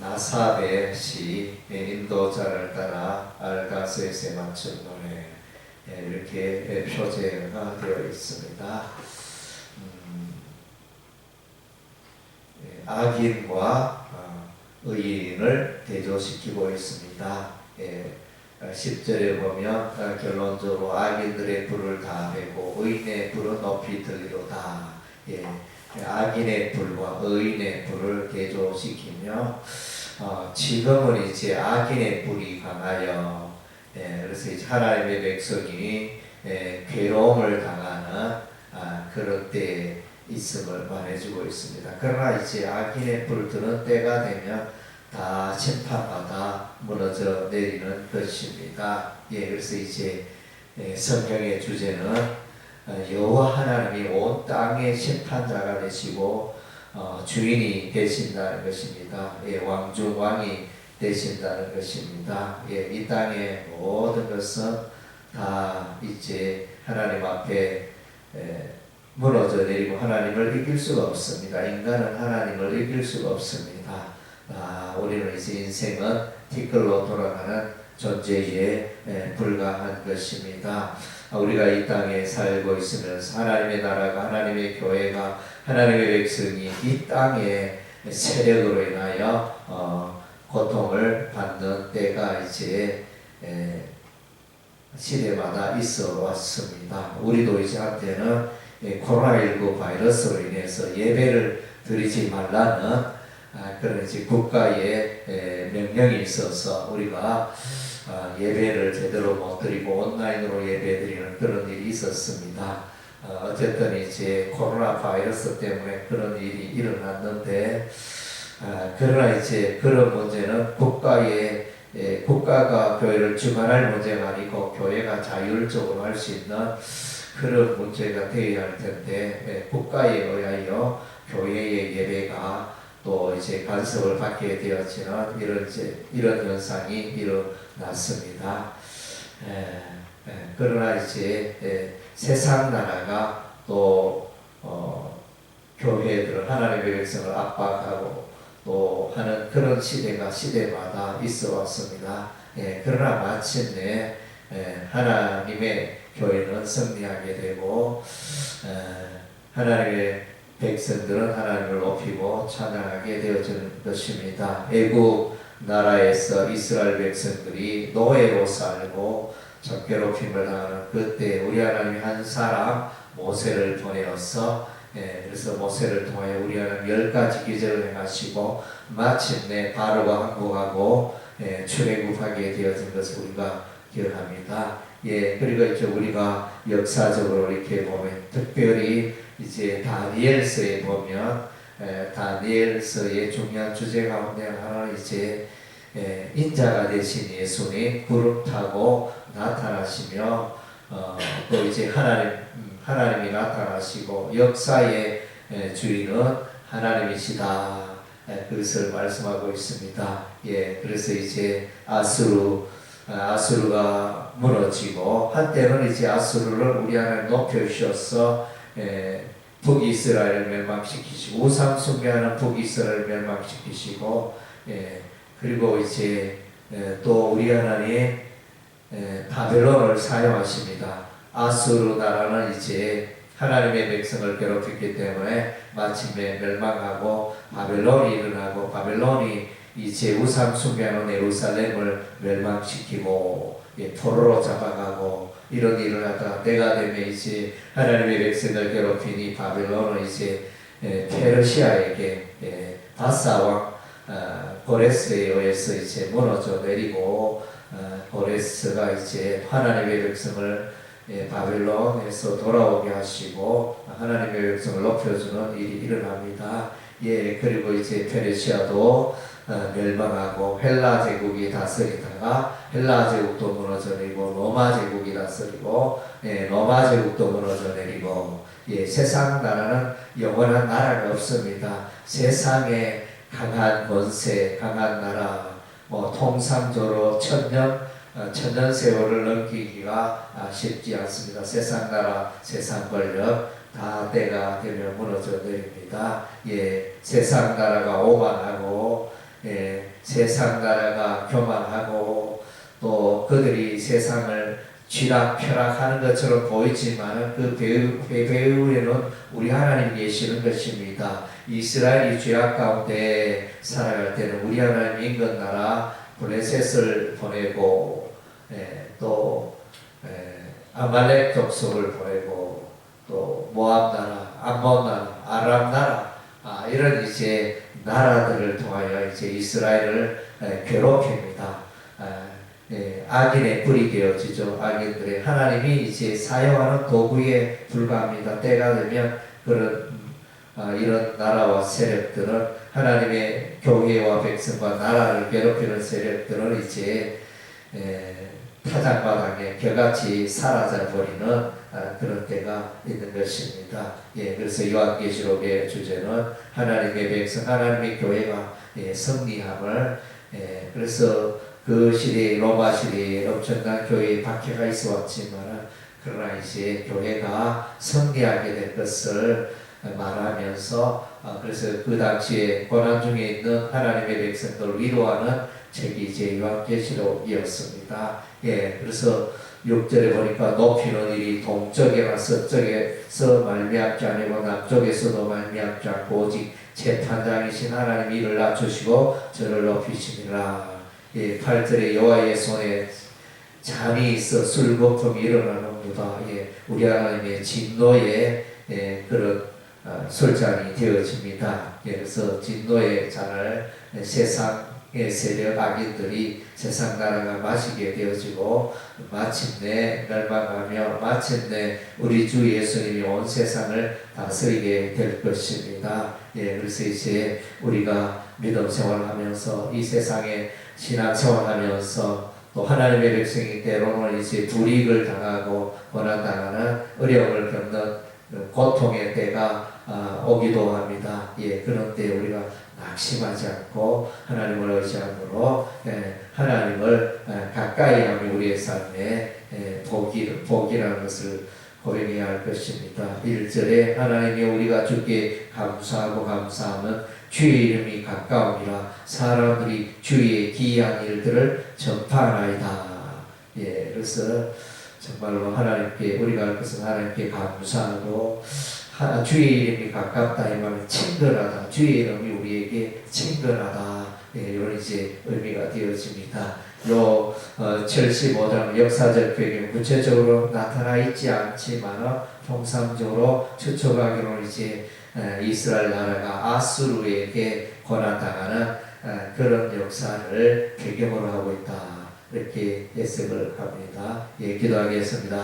나사벳이 인도자를 따라 알가스에세 맞춘 노래, 이렇게 표제가 되어 있습니다. 악인과 의인을 대조시키고 있습니다. 10절에 보면 결론적으로 악인들의 불을 다 빼고 의인의 불은 높이 들리로다. 악인의 불과 의인의 불을 대조시키며 지금은 이제 악인의 불이 강하여, 그래서 이제 하나님의 백성이 괴로움을 당하는 그런 때에 있음을 말해주고 있습니다. 그러나 이제 악인의 불 드는 때가 되면 다 심판받아 무너져 내리는 것입니다. 그래서 이제 성경의 주제는 여호와 하나님이 온 땅의 심판자가 되시고 주인이 되신다는 것입니다. 왕중왕이 되신다는 것입니다. 이 땅의 모든 것은 다 이제 하나님 앞에 무너져 내리고 하나님을 이길 수가 없습니다. 인간은 하나님을 이길 수가 없습니다. 우리는 이제 인생은 티끌로 돌아가는 존재에 불과한 것입니다. 우리가 이 땅에 살고 있으면서 하나님의 나라가, 하나님의 교회가, 하나님의 백성이 이 땅의 세력으로 인하여 고통을 받는 때가 이제 시대마다 있어 왔습니다. 우리도 이제 한때는 코로나19 바이러스로 인해서 예배를 드리지 말라는 그런 이제 국가의 명령이 있어서 우리가 예배를 제대로 못 드리고 온라인으로 예배 드리는 그런 일이 있었습니다. 어쨌든 이제 코로나 바이러스 때문에 그런 일이 일어났는데, 그러나 이제 그런 문제는 국가가 교회를 주관할 문제가 아니고 교회가 자율적으로 할 수 있는 그런 문제가 되어야 할 텐데, 국가에 의하여 교회의 예배가 또 이제 간섭을 받게 되었지만 이런 현상이 일어났습니다. 그러나 이제 세상 나라가 또 교회들을, 하나님의 백성을 압박하고 또 하는 그런 시대가 시대마다 있어 왔습니다. 그러나 마침내 하나님의 교회는 승리하게 되고 하나님의 백성들은 하나님을 높이고 찬양하게 되어지는 것입니다. 애국 나라에서 이스라엘 백성들이 노예로 살고 적괴롭힘을 당하는 그때 우리 하나님이 한 사람 모세를 보내어서, 그래서 모세를 통하여 우리 하나님 10가지 기적을 행하시고 마침내 바로가 항복하고 출애굽하게 되어진 것을 우리가 기억합니다. 그리고 이제 우리가 역사적으로 이렇게 보면 특별히 이제 다니엘서에 보면 다니엘서의 중요한 주제 가운데 하나는 이제 인자가 되신 예수님 구름 타고 나타나시며 또 이제 하나님이 나타나시고 역사의 주인은 하나님이시다, 그것을 말씀하고 있습니다. 그래서 이제 아수르가 무너지고, 한때는 이제 아수르를 우리 하나님 높여주셔서 북이스라엘을 멸망시키시고 우상 숭배하는 북이스라엘을 멸망시키시고, 그리고 이제 또 우리 하나님 바벨론을 사용하십니다. 아수르 나라는 이제 하나님의 백성을 괴롭혔기 때문에 마침내 멸망하고 바벨론이 일어나고, 바벨론이 이제 우상 숭배하는 예루살렘을 멸망시키고 포로로 잡아가고, 이런 일을 하다가 때가 되면 이제 하나님의 백성을 괴롭히니 바벨론은 이제 페르시아에게 바사 왕 고레스에 의해서 이제 무너져 내리고, 고레스가 이제 하나님의 백성을 바벨론에서 돌아오게 하시고 하나님의 백성을 높여주는 일이 일어납니다. 그리고 이제 페르시아도 멸망하고 헬라 제국이 다스리다가 헬라 제국도 무너져 내리고 로마 제국이 다스리고 로마 제국도 무너져 내리고, 세상 나라는 영원한 나라가 없습니다. 세상에 강한 권세, 강한 나라, 통상적으로 천년 세월을 넘기기가 쉽지 않습니다. 세상 나라, 세상 권력 다 때가 되면 무너져 내립니다. 세상 나라가 오만하고 세상 나라가 교만하고 또 그들이 세상을 쥐락펴락하는 것처럼 보이지만 그 배후에는 우리 하나님 계시는 것입니다. 이스라엘이 죄악 가운데 살아갈 때는 우리 하나님 인근 나라 블레셋을 보내고 또 아말렉 족속을 보내고 또 모압 나라, 암몬 나라, 아람 나라 이런 이제 나라들을 통하여 이제 이스라엘을 괴롭힙니다. 악인의 뿔이 되어지죠. 악인들의 하나님이 이제 사용하는 도구에 불과합니다. 때가 되면 그런 이런 나라와 세력들은 하나님의 교회와 백성과 나라를 괴롭히는 세력들은 이제 타작마당에 겨같이 사라져버리는 그런 때가 있는 것입니다. 그래서 요한계시록의 주제는 하나님의 백성, 하나님의 교회가 승리함을 그래서 그 시대에 로마 시대에 엄청난 교회에 박해가 있어 왔지만 그러나 이제 교회가 승리하게 될 것을 말하면서 그래서 그 당시에 고난 중에 있는 하나님의 백성들을 위로하는 책이 이제 요한계시록이었습니다. 그래서 6절에 보니까 높이는 일이 동쪽이나 서쪽에서 말미암지 아니고 남쪽에서도 말미암지 않고 오직 재판장이신 하나님이 이를 낮추시고 저를 높이시니라. 8절에 여호와의 손에 잠이 있어 술거품이 일어나는구다. 우리 하나님의 진노의 그런 술잔이 되어집니다. 그래서 진노의 잔을 세상의 세력 악인들이 세상 나라가 마시게 되어지고 마침내 멸망하며 마침내 우리 주 예수님이 온 세상을 다스리게 될 것입니다. 그래서 이제 우리가 믿음 생활하면서 이 세상에 신앙 생활하면서 또 하나님의 백성이 때로는 이제 불이익을 당하고 고난당하는 어려움을 겪는 고통의 때가 오기도 합니다. 그런 때 우리가 낙심하지 않고 하나님을 의지함으로 하나님을 가까이 하며 우리의 삶에 복이라는 것을 고백해야 할 것입니다. 1절에 하나님이 우리가 주께 감사하고 감사하면 주의 이름이 가까우니라 사람들이 주의 기이한 일들을 전파하나이다. 그래서 정말로 하나님께 우리가 할 것은 하나님께 감사하고 주의 이름이 가깝다 이 말은 친근하다. 주의 이름이 우리에게 친근하다. 이런 이제 의미가 되어집니다. 요 75장 역사적 배경 구체적으로 나타나 있지 않지만 통상적으로 추측하기로는 이제 이스라엘 나라가 아수르에게 고난당하는 그런 역사를 배경으로 하고 있다. 이렇게 해석을 합니다. 기도하겠습니다.